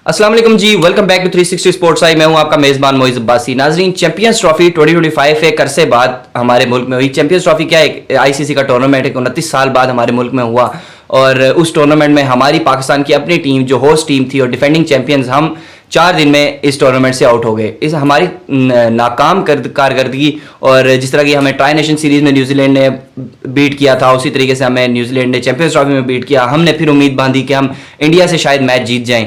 अस्सलाम वालेकुम जी, welcome back to 360 sports I. मैं हूं आपका मेज़बान मोइज़ अब्बासी। नाजरीन, चैंपियंस ट्रॉफी 2025 एक अरसे बाद हमारे मुल्क में हुई। चैंपियंस ट्रॉफी क्या है, एक आईसीसी का टूर्नामेंट है, 29 साल बाद हमारे मुल्क में हुआ। और उस टूर्नामेंट में हमारी पाकिस्तान की अपनी टीम जो होस्ट टीम थी और डिफेंडिंग चैंपियंस, हम 4 दिन में इस टूर्नामेंट से आउट हो गए। इस हमारी नाकाम कारकर्दगी और जिस तरह की हमें ट्राई नेशन सीरीज़ में न्यूजीलैंड ने बीट किया था, उसी तरीके से हमें न्यूजीलैंड ने चैंपियंस ट्रॉफी में बीट किया। हमने फिर उम्मीद बांधी कि हम इंडिया से शायद मैच जीत जाएं।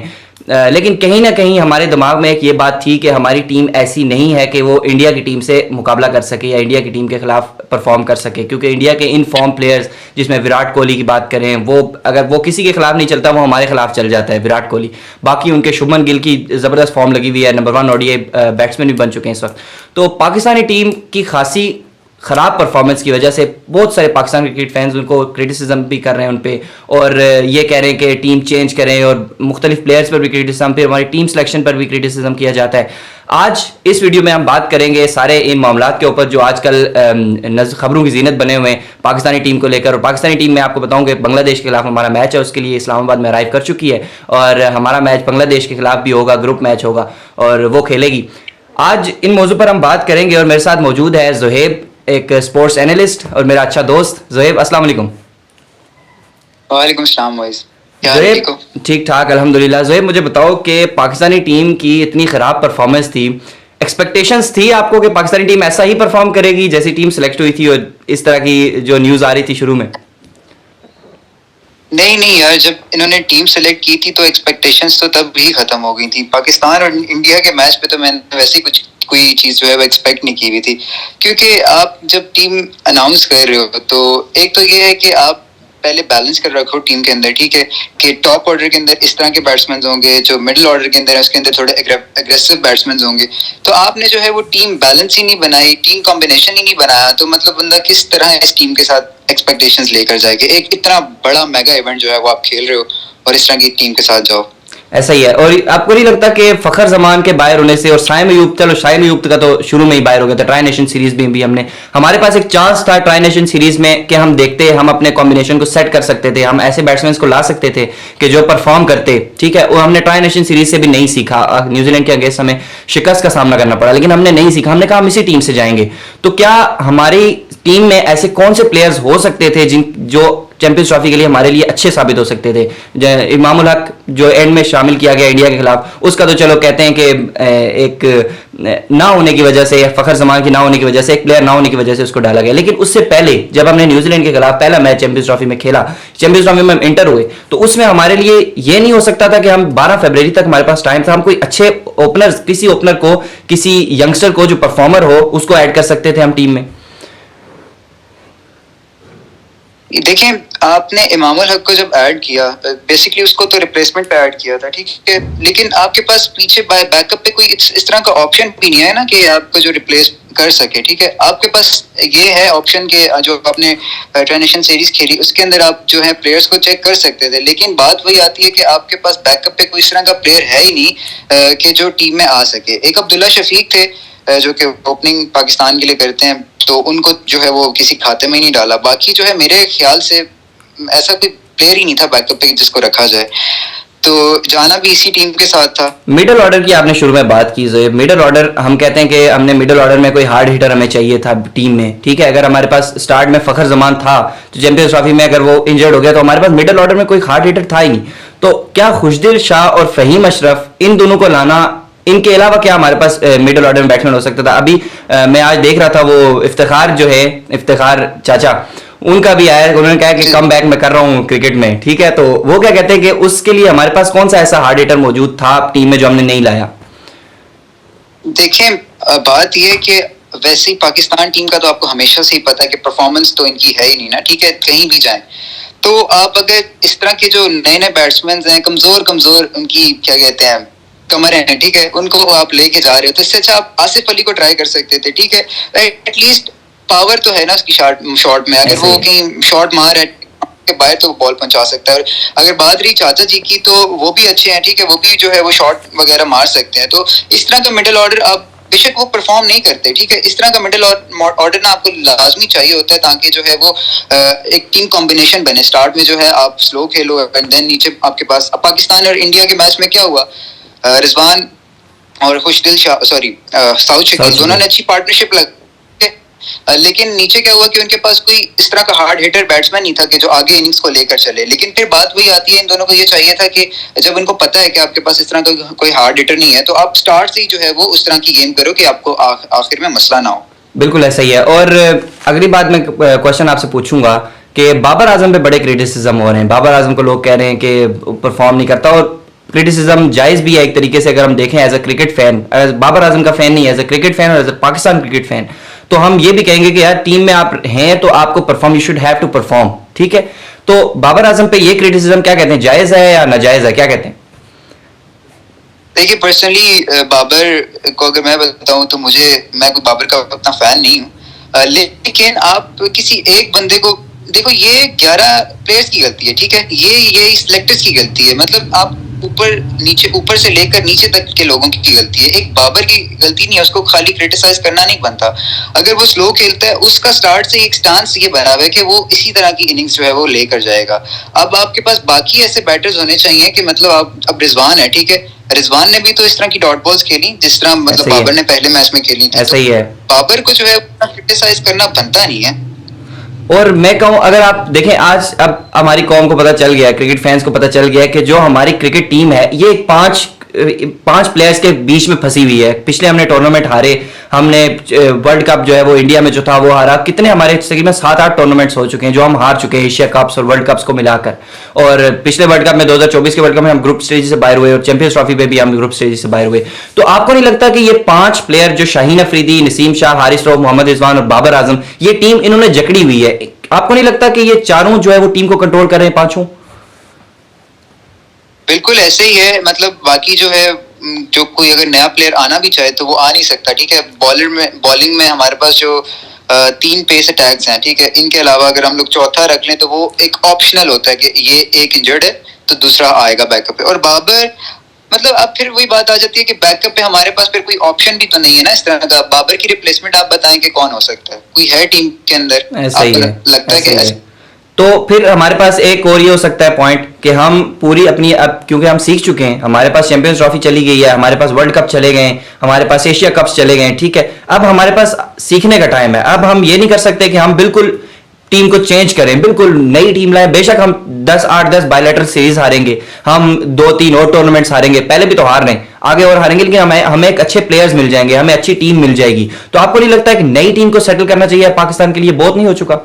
लेकिन कहीं ना कहीं हमारे दिमाग में एक ये बात थी कि हमारी टीम ऐसी नहीं है कि वो इंडिया की टीम से मुकाबला कर सके या इंडिया की टीम के खिलाफ परफॉर्म कर सके, क्योंकि इंडिया के इन फॉर्म प्लेयर्स, जिसमें विराट कोहली की बात करें, वो अगर वो किसी के खिलाफ नहीं चलता वो हमारे खिलाफ चल जाता है, विराट कोहली। बाकी उनके शुभमन गिल की ज़बरदस्त फॉर्म लगी हुई है, नंबर 1 ओडीआई बैट्समैन भी बन चुके हैं इस वक्त। तो पाकिस्तानी टीम की खासी ख़राब परफॉर्मेंस की वजह से बहुत सारे पाकिस्तान क्रिकेट फैंस उनको क्रिटिसिज्म भी कर रहे हैं उन पे, और ये कह रहे हैं कि टीम चेंज करें, और मुख्तलिफ प्लेयर्स पर भी क्रिटिसिज्म, फिर हमारी टीम सिलेक्शन पर भी क्रिटिसिज्म किया जाता है। आज इस वीडियो में हम बात करेंगे सारे इन मामलात के ऊपर जो आजकल खबरों की जीनत बने हुए हैं पाकिस्तानी टीम को लेकर। और पाकिस्तानी टीम में आपको बताऊं कि बांग्लादेश के खिलाफ हमारा मैच है, उसके लिए इस्लामाबाद में अराइव कर चुकी है, और हमारा मैच बांग्लादेश के खिलाफ भी होगा, ग्रुप मैच होगा और वो खेलेगी। आज इन मौजू पर हम बात करेंगे और मेरे साथ मौजूद है ज़ुहैब, एक स्पोर्ट्स एनालिस्ट और मेरा अच्छा दोस्त। ज़ुहैब, अस्सलाम वालेकुम। वालेकुम सलाम मोइज़। ज़ुहैब, ठीक ठाक अल्हम्दुलिल्लाह। ज़ुहैब, मुझे बताओ कि पाकिस्तानी टीम की इतनी ख़राब परफॉर्मेंस थी, एक्सपेक्टेशंस थी आपको कि पाकिस्तानी टीम ऐसा ही परफॉर्म करेगी जैसी टीम सेलेक्ट हुई थी, और इस तरह की जो न्यूज़ आ रही थी शुरू में? नहीं यार, जब इन्होंने टीम सेलेक्ट की थी तो एक्सपेक्टेशंस तो तब भी खत्म हो गई थी। पाकिस्तान और इंडिया के मैच पे तो मैंने वैसे कुछ कोई चीज़ जो है वो एक्सपेक्ट नहीं की हुई थी, क्योंकि आप जब टीम अनाउंस कर रहे हो तो एक तो ये है कि आप पहले बैलेंस कर रखो टीम के अंदर, ठीक है, कि टॉप ऑर्डर के अंदर इस तरह के बैट्समैन होंगे, जो मिडिल ऑर्डर के अंदर है उसके अंदर थोड़े एग्रेसिव बैट्समैन होंगे। तो आपने जो है वो टीम बैलेंस ही नहीं बनाई, टीम कॉम्बिनेशन ही नहीं बनाया, तो मतलब बंदा किस तरह इस टीम के साथ एक्सपेक्टेशंस लेकर जाएगा। एक इतना बड़ा मेगा इवेंट जो है वो आप खेल रहे हो और इस तरह की टीम के साथ जाओ। ऐसा ही है। और आपको नहीं लगता कि फखर जमान के बाहर होने से, और शाइम अयूब, चलो शाइम अयूब का तो शुरू में ही बाहर हो गया था, ट्राई नेशन सीरीज में भी हमने, हमारे पास एक चांस था ट्राई नेशन सीरीज में कि हम देखते, हम अपने कॉम्बिनेशन को सेट कर सकते थे, हम ऐसे बैट्समैन को ला सकते थे कि जो परफॉर्म करते, ठीक है। वो हमने ट्राई नेशन सीरीज से भी नहीं सीखा। न्यूजीलैंड के अगेंस्ट हमें शिकस्त का सामना करना पड़ा, लेकिन हमने नहीं सीखा। हमने कहा हम इसी टीम से जाएंगे। तो क्या हमारी टीम में ऐसे कौन से प्लेयर्स हो सकते थे जो चैंपियंस ट्रॉफी के लिए हमारे लिए अच्छे साबित हो सकते थे? इमामुल हक जो एंड में शामिल किया गया इंडिया के खिलाफ, उसका तो चलो कहते हैं कि एक ना होने की वजह से, फखर जमान की ना होने की वजह से, एक प्लेयर ना होने की वजह से उसको डाला गया। लेकिन उससे पहले जब हमने न्यूजीलैंड के खिलाफ पहला मैच चैंपियंस ट्रॉफी में खेला, चैंपियंस ट्रॉफी में हम इंटर हुए, तो उसमें हमारे लिए ये नहीं हो सकता था कि हम 12 फरवरी तक हमारे पास टाइम था, हम कोई अच्छे ओपनर, किसी ओपनर को, किसी यंगस्टर को जो परफॉर्मर हो उसको ऐड कर सकते थे हम टीम में? देखें, आपने इमामुल हक को जब ऐड किया, बेसिकली उसको तो रिप्लेसमेंट पे ऐड किया था, ठीक है, लेकिन आपके पास पीछे बैकअप पे कोई इस तरह का ऑप्शन भी नहीं है ना कि आपको जो रिप्लेस कर सके, ठीक है। आपके पास ये है ऑप्शन के जो आपने ट्राई नेशन सीरीज खेली उसके अंदर आप जो है प्लेयर्स को चेक कर सकते थे, लेकिन बात वही आती है कि आपके पास बैकअप पे कोई इस तरह का प्लेयर है ही नहीं कि जो टीम में आ सके। एक अब्दुल्ला शफीक थे जो कि ओपनिंग पाकिस्तान के लिए करते हैं, तो उनको जो है वो किसी खाते में ही नहीं डाला। बाकी जो है मेरे ख्याल से ऐसा कोई प्लेयर ही नहीं था बैकअप पे जिसको रखा जाए, तो जाना भी इसी टीम के साथ था। मिडिल ऑर्डर की आपने शुरू में बात की, जो मिडिल ऑर्डर, हम कहते हैं कि हमने मिडिल ऑर्डर में कोई हार्ड हिटर हमें चाहिए था टीम में, ठीक है। अगर हमारे पास स्टार्ट में फखर जमान था तो चैंपियंस ट्रॉफी में अगर वो इंजर्ड हो गया तो हमारे पास मिडिल ऑर्डर में कोई हार्ड हिटर था ही नहीं। तो क्या खुशदिल शाह और फहीम अशरफ, इन दोनों को लाना, इनके अलावा क्या हमारे पास मिडिल ऑर्डर में बैट्समैन हो सकता था? अभी मैं आज देख रहा था, वो इफ्तिखार जो है, इफ्तिखार चाचा, उनका भी आया, उन्होंने कहा कि कम बैक मैं कर रहा हूँ क्रिकेट में, ठीक है। तो वो क्या कहते हैं कि उसके लिए हमारे पास कौन सा ऐसा हार्ड हिटर मौजूद था टीम में जो हमने नहीं लाया? देखें, बात यह है कि वैसे ही पाकिस्तान टीम का तो आपको हमेशा से ही पता है कि परफॉर्मेंस तो इनकी है ही नहीं ना, ठीक है, कहीं भी जाएं। तो आप अगर इस तरह के जो नए नए बैट्समैन हैं, कमजोर उनकी क्या कहते हैं कमर है, ठीक है, उनको आप लेके जा रहे हो, तो इससे अच्छा आप आसिफ अली को ट्राई कर सकते थे, ठीक है। एटलीस्ट पावर तो है ना उसकी शॉट में, अगर वो कहीं शॉट मार है के बाहर तो बॉल पहुंचा सकता है। और अगर बात रही चाचा जी की, तो वो भी अच्छे हैं, ठीक है, वो भी जो है वो शॉट वगैरह मार सकते हैं। तो इस तरह का मिडिल ऑर्डर, आप बेशक वो परफॉर्म नहीं करते, ठीक है, इस तरह का मिडिल ऑर्डर ना आपको लाजमी चाहिए होता है, ताकि जो है वो एक टीम कॉम्बिनेशन बने। स्टार्ट में जो है आप स्लो खेलो एंड देन नीचे आपके पास, अब पाकिस्तान और इंडिया के मैच में क्या हुआ, रिजवान और खुशदिल साउथ शकील दोनों ने अच्छी पार्टनरशिप लग, लेकिन नीचे क्या हुआ कि उनके पास कोई इस तरह का हार्ड हिटर बैट्समैन नहीं था कि जो आगे इनिंग्स को लेकर चले। लेकिन फिर बात वही आती है, इन दोनों को ये चाहिए था कि जब इनको पता है कि आपके पास इस तरह का कोई हार्ड हिटर नहीं है, तो आप स्टार्ट से ही जो है वो उस तरह की गेम करो कि आपको आखिर में मसला ना हो। बिल्कुल ऐसा ही है। और अगली बात मैं क्वेश्चन आपसे पूछूंगा कि बाबर आजम पे बड़े क्रिटिसिज्म हो रहे हैं, बाबर आजम को लोग कह रहे हैं कि परफॉर्म नहीं करता, और क्रिटिसिज्म जायज भी है एक तरीके से। अगर हम देखें as a cricket fan, Babar Azam का फैन नहीं, एज अ क्रिकेट फैन और as a Pakistan cricket fan, तो हम ये भी कहेंगे कि यार टीम में आप हैं तो आपको perform, you should have to perform, ठीक है। तो बाबर आजम पे ये क्रिटिसिज्म क्या कहते हैं, जायज है या नाजायज है, क्या कहते हैं? देखिए पर्सनली बाबर को अगर मैं बताऊं तो मैं कोई बाबर का उतना फैन नहीं हूं, लेकिन आप किसी एक बंदे को देखो, ये 11 प्लेयर्स की गलती है, ठीक है, ये सिलेक्टर्स की गलती है। मतलब आप ऊपर से लेकर नीचे तक के लोगों की गलती है, एक बाबर की गलती नहीं है। उसको खाली क्रिटिसाइज करना नहीं बनता। अगर वो स्लो खेलता है, उसका स्टार्ट से एक स्टांस ये बना हुआ है कि वो इसी तरह की इनिंग्स जो है वो लेकर जाएगा। अब आपके पास बाकी ऐसे बैटर्स होने चाहिए कि मतलब अब रिजवान है, ठीक है, रिजवान ने भी तो इस तरह की डॉट बॉल्स खेली जिस तरह मतलब बाबर ने पहले मैच में खेली थी। ऐसा ही है। बाबर को जो है क्रिटिसाइज करना बनता नहीं है। और मैं कहूं, अगर आप देखें आज, अब हमारी कौम को पता चल गया है, क्रिकेट फैंस को पता चल गया है कि जो हमारी क्रिकेट टीम है ये पांच प्लेयर्स के बीच में फंसी हुई है। पिछले हमने टूर्नामेंट हारे, हमने वर्ल्ड कप जो है वो इंडिया में जो था वो हारा। कितने हमारे तकरीबन 7-8 टूर्नामेंट्स हो चुके हैं जो हम हार चुके हैं, एशिया कप्स और वर्ल्ड कप्स को मिलाकर। और पिछले वर्ल्ड कप में 2024 के वर्ल्ड कप में हम ग्रुप स्टेज से बाहर हुए, और चैंपियंस ट्रॉफी पे भी हम ग्रुप स्टेज से बाहर हुए। तो आपको नहीं लगता कि ये 5 प्लेयर जो शाहीन अफरीदी, नसीम शाह, हारिस रऊफ, मोहम्मद रिजवान और बाबर आजम, ये टीम इन्होंने जकड़ी हुई है? आपको नहीं लगता कि ये चारों जो है वो टीम को कंट्रोल कर रहे हैं, पांचों? बिल्कुल ऐसे ही है। मतलब बाकी जो है, जो कोई अगर नया प्लेयर आना भी चाहे तो वो आ नहीं सकता, ठीक है। बॉलिंग में हमारे पास जो 3 पेस अटैक्स हैं, ठीक है, इनके अलावा अगर हम लोग चौथा रख लें तो वो एक ऑप्शनल होता है कि ये एक इंजर्ड है तो दूसरा आएगा बैकअप पे। और बाबर, मतलब अब फिर वही बात आ जाती है कि बैकअप पे हमारे पास फिर कोई ऑप्शन भी तो नहीं है ना इस तरह का। बाबर की रिप्लेसमेंट आप बताएं कि कौन हो सकता है? कोई है टीम के अंदर? ऐसा ही है, लगता है कि तो फिर हमारे पास एक और ये हो सकता है पॉइंट कि हम पूरी अपनी, अब क्योंकि हम सीख चुके हैं, हमारे पास चैंपियंस ट्रॉफी चली गई है, हमारे पास वर्ल्ड कप चले गए, हमारे पास एशिया कप्स चले गए, ठीक है, अब हमारे पास सीखने का टाइम है। अब हम ये नहीं कर सकते कि हम बिल्कुल टीम को चेंज करें, बिल्कुल नई टीम लाएं। बेशक हम 8-10 बायलैटरल सीरीज हारेंगे, हम 2-3 और टूर्नामेंट्स हारेंगे, पहले भी तो हार रहे हैं, आगे और हारेंगे, लेकिन हमें एक अच्छे प्लेयर्स मिल जाएंगे, हमें अच्छी टीम मिल जाएगी। तो आपको नहीं लगता है कि नई टीम को सेटल करना चाहिए? पाकिस्तान के लिए बहुत नहीं हो चुका?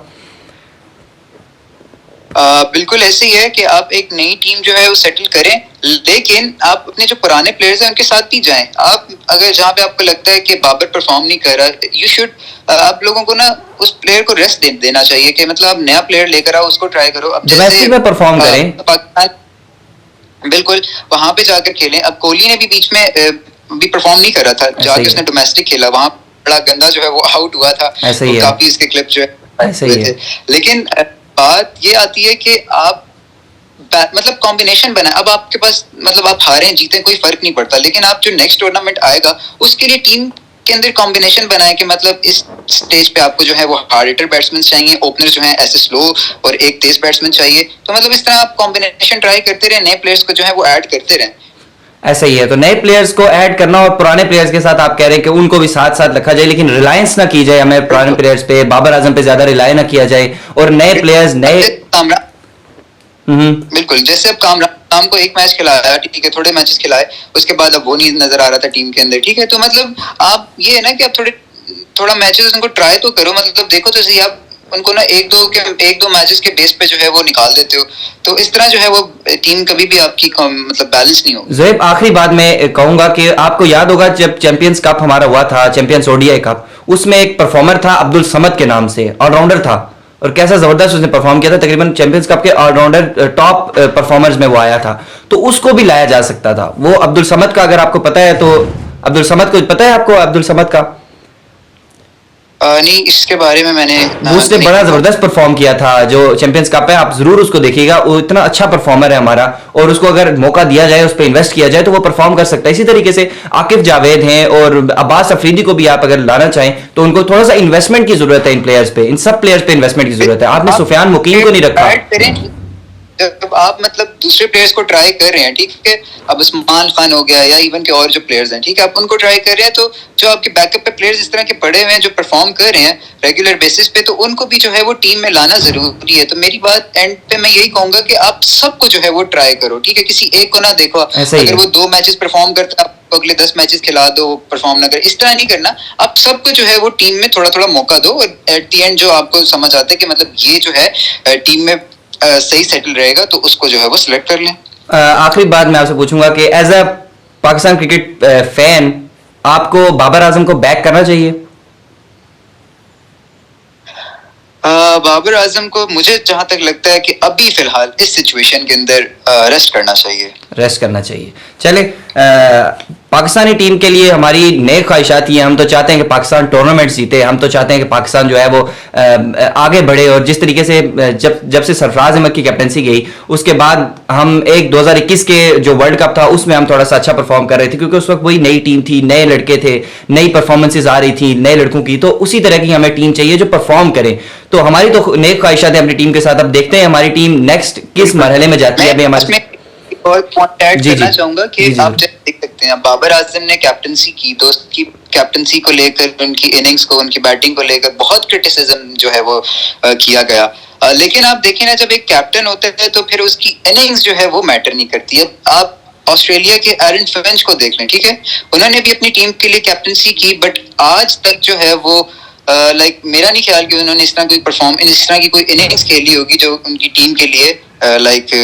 बिल्कुल ऐसे ही है कि आप एक नई टीम जो है वो सेटल करें, लेकिन आप अपने जो पुराने प्लेयर्स हैं उनके साथ भी जाएं। आप अगर जहां पे आपको लगता है कि बाबर परफॉर्म नहीं कर रहा, यू शुड, आप लोगों को ना उस प्लेयर को रेस्ट देना चाहिए कि मतलब आप नया प्लेयर लेकर आओ, उसको ट्राई करो। अब डोमेस्टिक में परफॉर्म करें, पाकिस्तान बिल्कुल वहां पे जाकर खेलें। अब कोहली ने भी बीच में भी परफॉर्म नहीं कर रहा था, जाकर उसने डोमेस्टिक खेला, वहां बड़ा गंदा जो है वो आउट हुआ था, काफी उसके क्लिप जो है। लेकिन बात ये आती है कि आप मतलब कॉम्बिनेशन बनाए। अब आपके पास मतलब आप हारे जीते कोई फर्क नहीं पड़ता, लेकिन आप जो नेक्स्ट टूर्नामेंट आएगा उसके लिए टीम के अंदर कॉम्बिनेशन बनाए कि मतलब इस स्टेज पे आपको जो है वो हार्ड हिटर बैट्समैन चाहिए, ओपनर जो है ऐसे स्लो, और एक तेज बैट्समैन चाहिए। तो मतलब इस तरह आप कॉम्बिनेशन ट्राई करते रहे, नए प्लेयर्स को जो है वो ऐड करते रहे। ऐसा ही है। तो नए प्लेयर्स को ऐड करना और पुराने प्लेयर्स के साथ आप कह रहे हैं कि उनको भी साथ साथ रखा जाए, लेकिन रिलायंस ना की जाए, हमें पुराने प्लेयर्स पे, बाबर आजम पे ज्यादा रिलाय ना किया जाए, और नए प्लेयर्स नए बिल्कुल। जैसे अब कामरान को एक मैच खिलाया, ठीक है, थोड़े मैचेस खिलाए, उसके बाद अब वो नहीं नजर आ रहा था टीम के अंदर, ठीक है। तो मतलब आप ये है ना कि आप थोड़ा मैचेस उनको ट्राई तो करो, मतलब देखो तो सही, आप उनको ना एक दो मैचेस के बेस पे जो है वो निकाल देते हो, तो इस तरह जो है वो टीम कभी भी आपकी मतलब बैलेंस नहीं होगी। ज़ोएब, आखिरी बात मैं कहूंगा कि आपको याद होगा जब चैंपियंस कप हमारा हुआ था, चैंपियंस ओडीआई कप, उसमें एक परफॉर्मर था अब्दुल समद के नाम से, ऑलराउंडर था, और कैसा जबरदस्त उसने परफॉर्म किया था। तकरीबन चैंपियंस कप के ऑलराउंडर टॉप परफॉर्मर्स में वो आया था, तो उसको भी लाया जा सकता था। वो अब्दुल समद का, अगर आपको पता है तो, अब्दुल समद को पता है आपको? अब्दुल समद का नहीं, इसके बारे में मैंने उसने बड़ा जबरदस्त परफॉर्म किया था जो चैंपियंस कप है, आप जरूर उसको देखिएगा, वो इतना अच्छा परफॉर्मर है हमारा, और उसको अगर मौका दिया जाए, उस पर इन्वेस्ट किया जाए तो वो परफॉर्म कर सकता है। इसी तरीके से आकिफ जावेद हैं, और अब्बास अफरीदी को भी आप अगर लाना चाहें तो उनको थोड़ा सा इन्वेस्टमेंट की जरूरत है, इन प्लेयर्स पे, इन सब प्लेयर्स पे इन्वेस्टमेंट की जरूरत है। आपने सुफियान मुकीम को नहीं रखा। जब आप मतलब दूसरे प्लेयर्स को ट्राई कर रहे हैं, ठीक है, अब उस्मान खान हो गया या इवन के और जो प्लेयर्स हैं, ठीक है, आप उनको ट्राई कर रहे हैं, तो जो आपके बैकअप पे प्लेयर्स इस तरह के पड़े हुए हैं जो परफॉर्म कर रहे हैं रेगुलर बेसिस पे, तो उनको भी जो है वो टीम में लाना जरूरी है। तो मेरी बात एंड पे मैं यही कहूंगा कि आप सबको जो है वो ट्राई करो, ठीक है, किसी एक को ना देखो। अगर वो 2 मैचेस परफॉर्म करता है, अगले 10 मैचेस खिला दो, परफॉर्म ना करे, इस तरह नहीं करना। आप सबको जो है वो टीम में थोड़ा थोड़ा मौका दो, और एट द एंड जो आपको समझ आता है कि मतलब ये जो है टीम में सही सेटल रहेगा, तो उसको जो है वो सिलेक्ट कर लें। आखिरी बात मैं आपसे पूछूंगा कि as a Pakistan cricket fan आपको बाबर आजम को बैक करना चाहिए? बाबर आजम को मुझे जहां तक लगता है कि अभी फिलहाल इस सिचुएशन के अंदर रेस्ट करना चाहिए। रेस्ट करना चाहिए। चले, पाकिस्तानी टीम के लिए हमारी नेक ख्वाहिशात ही हैं। हम तो चाहते हैं कि पाकिस्तान टूर्नामेंट जीते, हम तो चाहते हैं कि पाकिस्तान जो है वो आगे बढ़े। और जिस तरीके से जब से सरफराज अहमद की कैप्टनसी गई, उसके बाद हम 2021 के जो वर्ल्ड कप था उसमें हम थोड़ा सा अच्छा परफॉर्म कर रहे थे, क्योंकि उस वक्त वही नई टीम थी, नए लड़के थे, नई परफॉर्मेंसेज आ रही थी नए लड़कों की। तो उसी तरह की हमें टीम चाहिए जो परफॉर्म करे। तो हमारी तो नेक ख्वाहिशात है अपनी टीम के साथ। अब देखते हैं हमारी टीम नेक्स्ट किस मरहले में जाती है। अभी हमारे और पॉइंट ऐड करना चाहूंगा कि आप जैसे देख सकते हैं, बाबर आजम ने कैप्टनसी की, तो उसकी कैप्टनसी को लेकर, उनकी इनिंग्स को, उनकी बैटिंग को लेकर बहुत क्रिटिसिज्म जो है वो किया गया। लेकिन आप देखें ना, जब एक कैप्टन होता है तो फिर उसकी इनिंग्स जो है वो मैटर नहीं करती है। आप ऑस्ट्रेलिया के एरन फिंच को देख लें, ठीक है, उन्होंने भी अपनी टीम के लिए कैप्टनसी की, बट आज तक जो है वो लाइक मेरा नहीं ख्याल कि उन्होंने इस तरह की कोई इनिंग्स खेली होगी जो उनकी टीम के लिए लाइक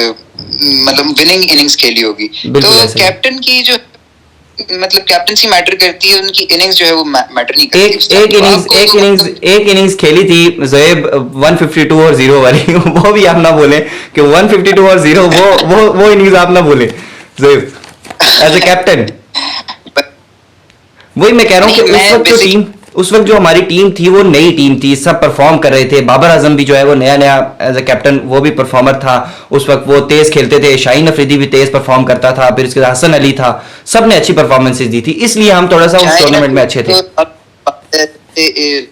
मतलब विनिंग इनिंग्स खेली होगी। तो कैप्टन की जो मतलब कैप्टनसी मैटर करती है, उनकी इनिंग्स जो है वो मैटर नहीं करती। एक इनिंग्स खेली थी ज़ोएब 152 और 0 वाली वो भी आप ना बोले कि 152 और 0 वो इनिंग्स आप ना बोले ज़ोएब एज ए कैप्टन। वही मैं कह रहा हूँ कि उस वक्त जो हमारी टीम थी वो नई टीम थी, सब परफॉर्म कर रहे थे। बाबर आजम भी जो है वो नया एज ए कैप्टन वो भी परफॉर्मर था। उस वक्त वो तेज खेलते थे, शाहीन अफरीदी भी तेज परफॉर्म करता था, फिर उसके बाद हसन अली था, सब ने अच्छी परफॉर्मेंसेज दी थी, इसलिए हम थोड़ा सा उस टूर्नामेंट में अच्छे थे।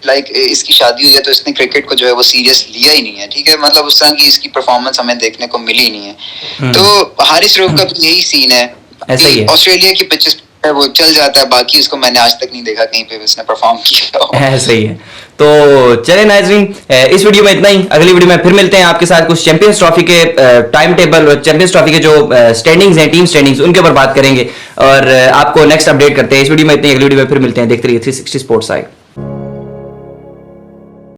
लाइक इसकी शादी हुई है तो इसने क्रिकेट को जो है वो सीरियस लिया ही नहीं है, ठीक है, मतलब उस तरह की इसकी परफॉर्मेंस हमें देखने को मिली नहीं है। तो हारिस रऊफ का भी यही सीन है, ऐसा ही है। ऑस्ट्रेलिया की पिचेस वो चल जाता है, बाकी उसको मैंने आज तक नहीं देखा कहीं पे उसने परफॉर्म किया। सही है। तो चले नाज़रीन, इस वीडियो में इतना ही। अगली वीडियो में फिर मिलते हैं आपके साथ, कुछ चैंपियंस ट्रॉफी के टाइम टेबल और चैंपियंस ट्रॉफी के जो स्टैंडिंग्स हैं, टीम स्टैंडिंग्स, उनके ऊपर बात करेंगे और आपको नेक्स्ट अपडेट करते हैं। इस वीडियो में इतनी, अगली वीडियो में फिर मिलते हैं। देखते रहिए 360 स्पोर्ट्स साइड।